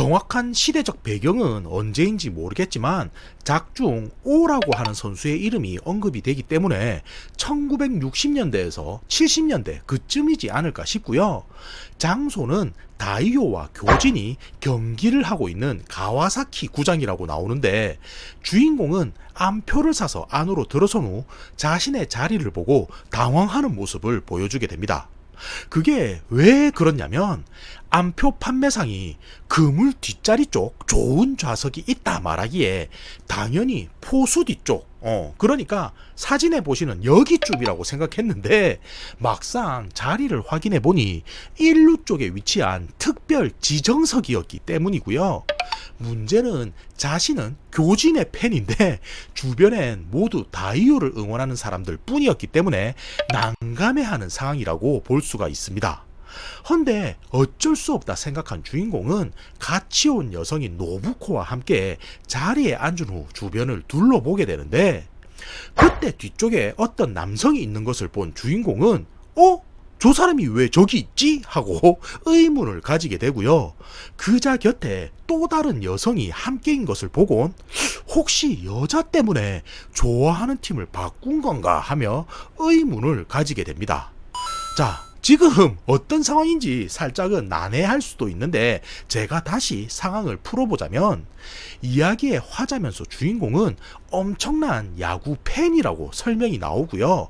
정확한 시대적 배경은 언제인지 모르겠지만 작중 오라고 하는 선수의 이름이 언급이 되기 때문에 1960년대에서 70년대 그쯤이지 않을까 싶고요. 장소는 다이오와 교진이 경기를 하고 있는 가와사키 구장이라고 나오는데, 주인공은 암표를 사서 안으로 들어선 후 자신의 자리를 보고 당황하는 모습을 보여주게 됩니다. 그게 왜 그렇냐면, 암표 판매상이 그물 뒷자리 쪽 좋은 좌석이 있다 말하기에 당연히 포수 뒤쪽, 그러니까 사진에 보시는 여기쯤이라고 생각했는데, 막상 자리를 확인해 보니 1루 쪽에 위치한 특별 지정석이었기 때문이고요. 문제는 자신은 교진의 팬인데 주변엔 모두 다이오를 응원하는 사람들 뿐이었기 때문에 난감해하는 상황이라고 볼 수가 있습니다. 헌데 어쩔 수 없다 생각한 주인공은 같이 온 여성인 노부코와 함께 자리에 앉은 후 주변을 둘러보게 되는데, 그때 뒤쪽에 어떤 남성이 있는 것을 본 주인공은 저 사람이 왜 저기 있지? 하고 의문을 가지게 되고요. 그자 곁에 또 다른 여성이 함께인 것을 보곤 혹시 여자 때문에 좋아하는 팀을 바꾼 건가 하며 의문을 가지게 됩니다. 자, 지금 어떤 상황인지 살짝은 난해할 수도 있는데 제가 다시 상황을 풀어보자면, 이야기의 화자면서 주인공은 엄청난 야구 팬이라고 설명이 나오고요.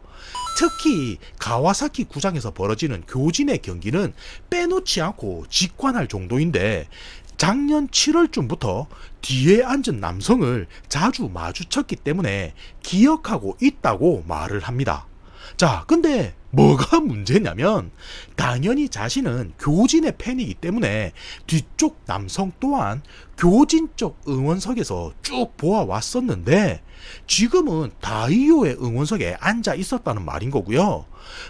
특히 가와사키 구장에서 벌어지는 교진의 경기는 빼놓지 않고 직관할 정도인데, 작년 7월쯤부터 뒤에 앉은 남성을 자주 마주쳤기 때문에 기억하고 있다고 말을 합니다. 자, 근데 뭐가 문제냐면, 당연히 자신은 교진의 팬이기 때문에 뒤쪽 남성 또한 교진 쪽 응원석에서 쭉 보아왔었는데 지금은 다이오의 응원석에 앉아 있었다는 말인 거고요.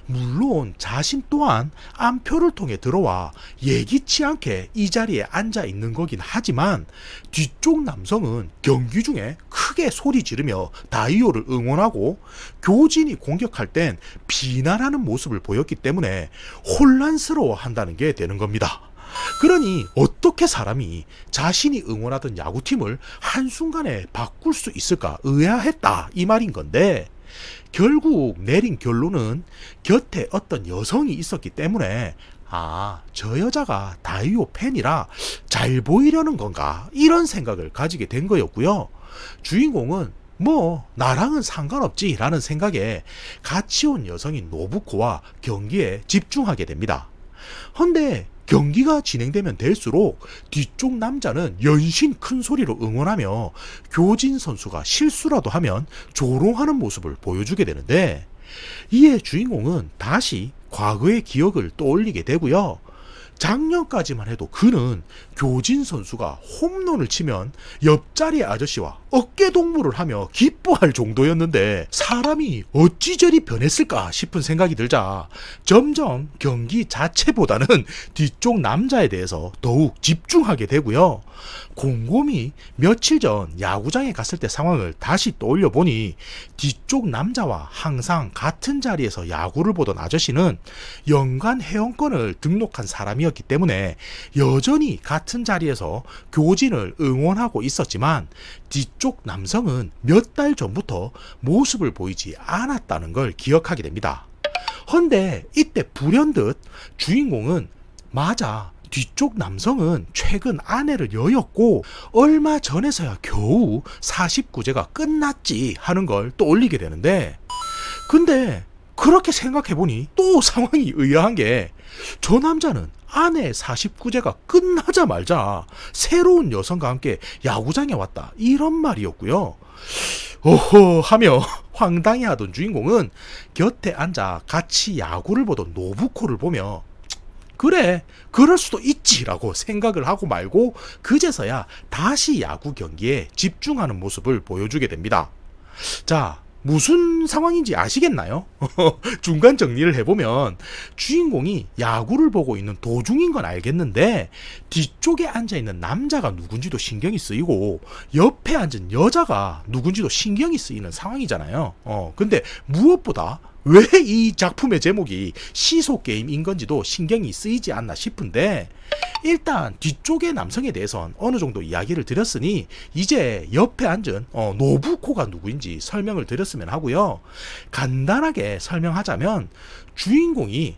물론 자신 또한 암표를 통해 들어와 예기치 않게 이 자리에 앉아 있는 거긴 하지만, 뒤쪽 남성은 경기 중에 크게 소리 지르며 다이오를 응원하고 교진이 공격할 땐 비난하는 모습을 보였기 때문에 혼란스러워 한다는 게 되는 겁니다. 그러니 어떻게 사람이 자신이 응원하던 야구팀을 한순간에 바꿀 수 있을까 의아했다, 이 말인 건데, 결국 내린 결론은 곁에 어떤 여성이 있었기 때문에 저 여자가 다이오 팬이라 잘 보이려는 건가, 이런 생각을 가지게 된 거였고요. 주인공은 나랑은 상관없지 라는 생각에 같이 온 여성인 노부코와 경기에 집중하게 됩니다. 헌데 경기가 진행되면 될수록 뒤쪽 남자는 연신 큰 소리로 응원하며 교진 선수가 실수라도 하면 조롱하는 모습을 보여주게 되는데, 이에 주인공은 다시 과거의 기억을 떠올리게 되고요. 작년까지만 해도 그는 교진 선수가 홈런을 치면 옆자리 아저씨와 어깨동무를 하며 기뻐할 정도였는데 사람이 어찌 저리 변했을까 싶은 생각이 들자 점점 경기 자체보다는 뒤쪽 남자에 대해서 더욱 집중하게 되고요. 곰곰이 며칠 전 야구장에 갔을 때 상황을 다시 떠올려 보니, 뒤쪽 남자와 항상 같은 자리에서 야구를 보던 아저씨는 연간 회원권을 등록한 사람이었기 때문에 여전히 같은 자리에서 교진을 응원하고 있었지만, 뒤쪽 남성은 몇 달 전부터 모습을 보이지 않았다는 걸 기억하게 됩니다. 헌데 이때 불현듯 주인공은 맞아, 뒤쪽 남성은 최근 아내를 여였고 얼마 전에서야 겨우 49제가 끝났지 하는 걸 떠올리게 되는데, 근데 그렇게 생각해보니 또 상황이 의아한 게, 저 남자는 아내 49제가 끝나자마자 새로운 여성과 함께 야구장에 왔다, 이런 말이었고요. 오호 하며 황당해하던 주인공은 곁에 앉아 같이 야구를 보던 노부코를 보며 그래, 그럴 수도 있지라고 생각을 하고 말고 그제서야 다시 야구 경기에 집중하는 모습을 보여주게 됩니다. 자, 무슨 상황인지 아시겠나요? 중간 정리를 해보면 주인공이 야구를 보고 있는 도중인 건 알겠는데 뒤쪽에 앉아있는 남자가 누군지도 신경이 쓰이고 옆에 앉은 여자가 누군지도 신경이 쓰이는 상황이잖아요. 근데 무엇보다 왜 이 작품의 제목이 시소게임인 건지도 신경이 쓰이지 않나 싶은데, 일단 뒤쪽의 남성에 대해선 어느 정도 이야기를 드렸으니 이제 옆에 앉은 노부코가 누구인지 설명을 드렸으면 하고요. 간단하게 설명하자면 주인공이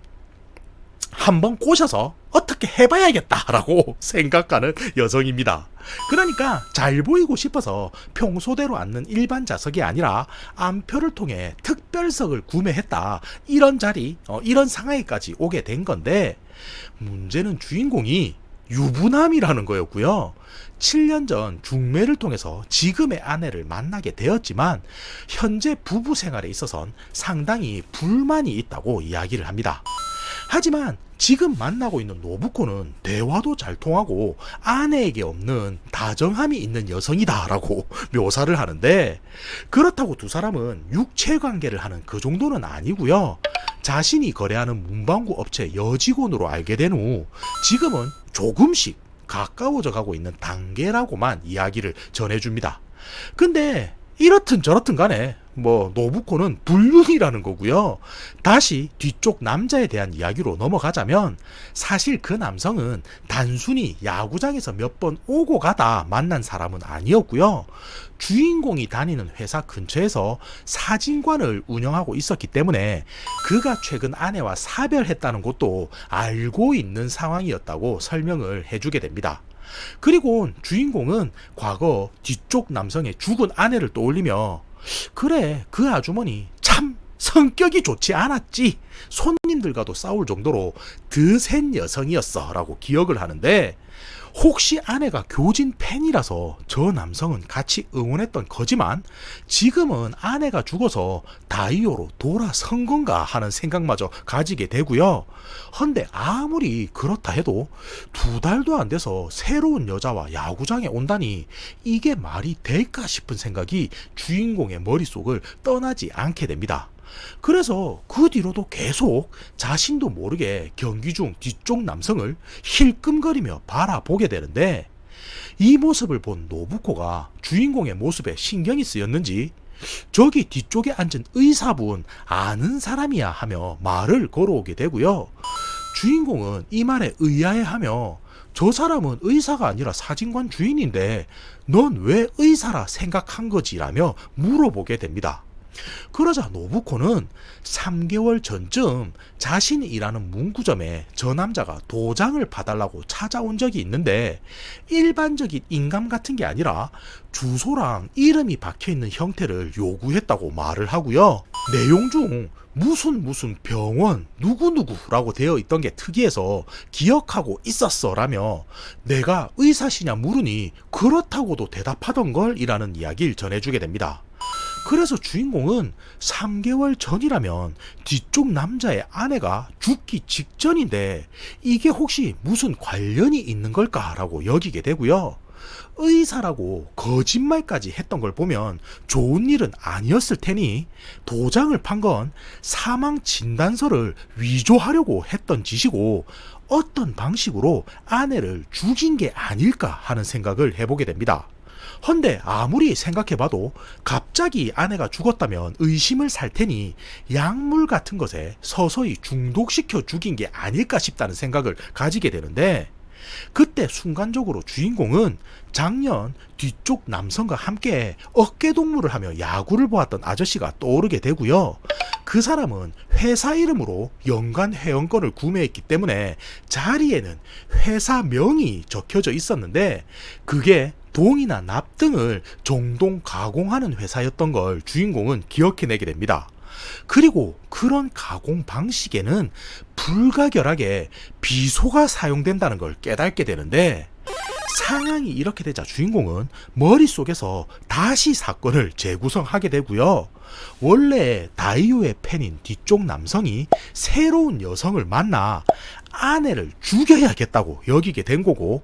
한번 꼬셔서 어떻게 해봐야겠다라고 생각하는 여성입니다. 그러니까 잘 보이고 싶어서 평소대로 앉는 일반 좌석이 아니라 암표를 통해 특별석을 구매했다. 이런 자리, 이런 상황에까지 오게 된 건데, 문제는 주인공이 유부남이라는 거였고요. 7년 전 중매를 통해서 지금의 아내를 만나게 되었지만 현재 부부 생활에 있어선 상당히 불만이 있다고 이야기를 합니다. 하지만 지금 만나고 있는 노부코는 대화도 잘 통하고 아내에게 없는 다정함이 있는 여성이다라고 묘사를 하는데, 그렇다고 두 사람은 육체 관계를 하는 그 정도는 아니고요. 자신이 거래하는 문방구 업체 여직원으로 알게 된 후 지금은 조금씩 가까워져 가고 있는 단계라고만 이야기를 전해줍니다. 근데 이렇든 저렇든 간에 노부코는 불륜이라는 거고요. 다시 뒤쪽 남자에 대한 이야기로 넘어가자면, 사실 그 남성은 단순히 야구장에서 몇 번 오고 가다 만난 사람은 아니었고요. 주인공이 다니는 회사 근처에서 사진관을 운영하고 있었기 때문에 그가 최근 아내와 사별했다는 것도 알고 있는 상황이었다고 설명을 해주게 됩니다. 그리고 주인공은 과거 뒤쪽 남성의 죽은 아내를 떠올리며, 그래, 그 아주머니 참 성격이 좋지 않았지, 손님들과도 싸울 정도로 드센 여성이었어 라고 기억을 하는데, 혹시 아내가 교진 팬이라서 저 남성은 같이 응원했던 거지만 지금은 아내가 죽어서 다이오로 돌아선 건가 하는 생각마저 가지게 되고요. 헌데 아무리 그렇다 해도 2달도 안 돼서 새로운 여자와 야구장에 온다니 이게 말이 될까 싶은 생각이 주인공의 머릿속을 떠나지 않게 됩니다. 그래서 그 뒤로도 계속 자신도 모르게 경기 중 뒤쪽 남성을 힐끔거리며 바라보게 되는데, 이 모습을 본 노부코가 주인공의 모습에 신경이 쓰였는지 저기 뒤쪽에 앉은 의사분 아는 사람이야 하며 말을 걸어오게 되고요. 주인공은 이 말에 의아해하며, 저 사람은 의사가 아니라 사진관 주인인데 넌 왜 의사라 생각한 거지? 라며 물어보게 됩니다. 그러자 노부코는 3개월 전쯤 자신이 일하는 문구점에 저 남자가 도장을 봐달라고 찾아온 적이 있는데, 일반적인 인감 같은 게 아니라 주소랑 이름이 박혀있는 형태를 요구했다고 말을 하고요. 내용 중 무슨 병원 누구누구라고 되어 있던 게 특이해서 기억하고 있었어 라며 내가 의사시냐 물으니 그렇다고도 대답하던 걸 이라는 이야기를 전해주게 됩니다. 그래서 주인공은 3개월 전이라면 뒤쪽 남자의 아내가 죽기 직전인데 이게 혹시 무슨 관련이 있는 걸까라고 여기게 되고요. 의사라고 거짓말까지 했던 걸 보면 좋은 일은 아니었을 테니 도장을 판 건 사망 진단서를 위조하려고 했던 짓이고 어떤 방식으로 아내를 죽인 게 아닐까 하는 생각을 해보게 됩니다. 헌데 아무리 생각해봐도 갑자기 아내가 죽었다면 의심을 살 테니 약물 같은 것에 서서히 중독시켜 죽인 게 아닐까 싶다는 생각을 가지게 되는데, 그때 순간적으로 주인공은 작년 뒤쪽 남성과 함께 어깨동무를 하며 야구를 보았던 아저씨가 떠오르게 되고요. 그 사람은 회사 이름으로 연간 회원권을 구매했기 때문에 자리에는 회사명이 적혀져 있었는데 그게 동이나 납 등을 정동 가공하는 회사였던 걸 주인공은 기억해내게 됩니다. 그리고 그런 가공 방식에는 불가결하게 비소가 사용된다는 걸 깨닫게 되는데, 상황이 이렇게 되자 주인공은 머릿속에서 다시 사건을 재구성하게 되고요. 원래 다이오의 팬인 뒤쪽 남성이 새로운 여성을 만나 아내를 죽여야겠다고 여기게 된 거고,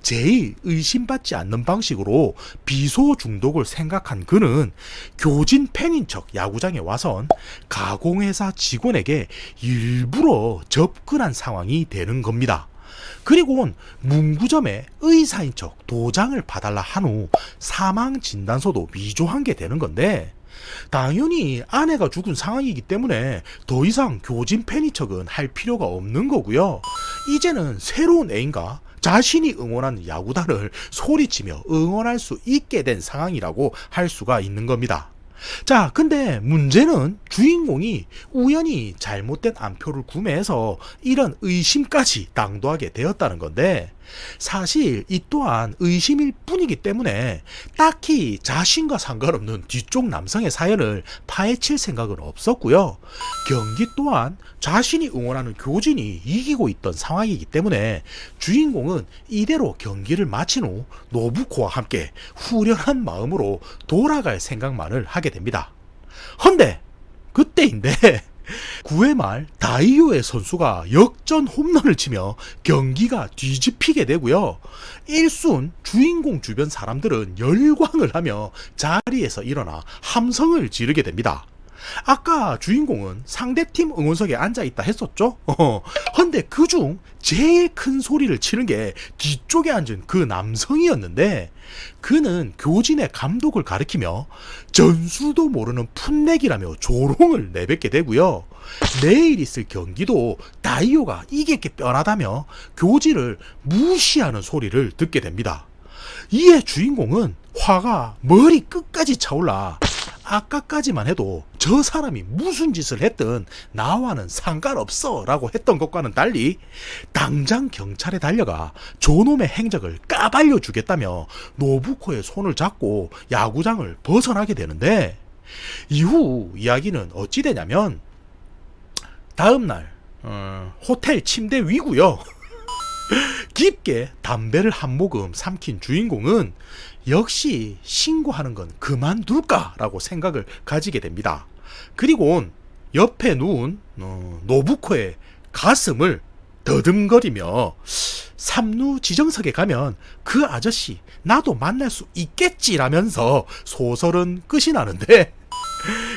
제일 의심받지 않는 방식으로 비소 중독을 생각한 그는 교진 팬인 척 야구장에 와선 가공회사 직원에게 일부러 접근한 상황이 되는 겁니다. 그리고는 문구점에 의사인 척 도장을 봐달라 한 후 사망 진단서도 위조한 게 되는 건데, 당연히 아내가 죽은 상황이기 때문에 더 이상 교진 패니척은 할 필요가 없는 거고요. 이제는 새로운 애인과 자신이 응원하는 야구단을 소리치며 응원할 수 있게 된 상황이라고 할 수가 있는 겁니다. 자, 근데 문제는 주인공이 우연히 잘못된 안표를 구매해서 이런 의심까지 당도하게 되었다는 건데, 사실 이 또한 의심일 뿐이기 때문에 딱히 자신과 상관없는 뒤쪽 남성의 사연을 파헤칠 생각은 없었고요. 경기 또한 자신이 응원하는 교진이 이기고 있던 상황이기 때문에 주인공은 이대로 경기를 마친 후 노부코와 함께 후련한 마음으로 돌아갈 생각만을 하게 됩니다. 헌데 그때인데 9회 말 다이오의 선수가 역전 홈런을 치며 경기가 뒤집히게 되고요. 1순 주인공 주변 사람들은 열광을 하며 자리에서 일어나 함성을 지르게 됩니다. 아까 주인공은 상대팀 응원석에 앉아있다 했었죠? 근데 그중 제일 큰 소리를 치는 게 뒤쪽에 앉은 그 남성이었는데, 그는 교진의 감독을 가리키며 전술도 모르는 풋내기라며 조롱을 내뱉게 되고요. 내일 있을 경기도 다이오가 이길 게 뻔하다며 교진을 무시하는 소리를 듣게 됩니다. 이에 주인공은 화가 머리 끝까지 차올라 아까까지만 해도 저 사람이 무슨 짓을 했든 나와는 상관없어 라고 했던 것과는 달리 당장 경찰에 달려가 저놈의 행적을 까발려 주겠다며 노부코의 손을 잡고 야구장을 벗어나게 되는데, 이후 이야기는 어찌 되냐면 다음날 호텔 침대 위고요. 깊게 담배를 한 모금 삼킨 주인공은 역시 신고하는 건 그만둘까 라고 생각을 가지게 됩니다. 그리고 옆에 누운 노부코의 가슴을 더듬거리며 삼루 지정석에 가면 그 아저씨 나도 만날 수 있겠지라면서 소설은 끝이 나는데,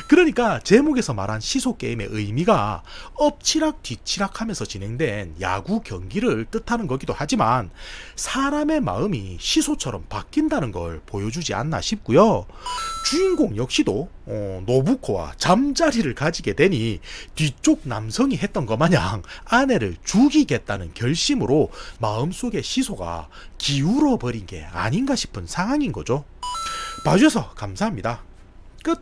그러니까 제목에서 말한 시소 게임의 의미가 엎치락 뒤치락 하면서 진행된 야구 경기를 뜻하는 거기도 하지만 사람의 마음이 시소처럼 바뀐다는 걸 보여주지 않나 싶고요. 주인공 역시도 노부코와 잠자리를 가지게 되니 뒤쪽 남성이 했던 것 마냥 아내를 죽이겠다는 결심으로 마음속의 시소가 기울어 버린 게 아닌가 싶은 상황인 거죠. 봐주셔서 감사합니다.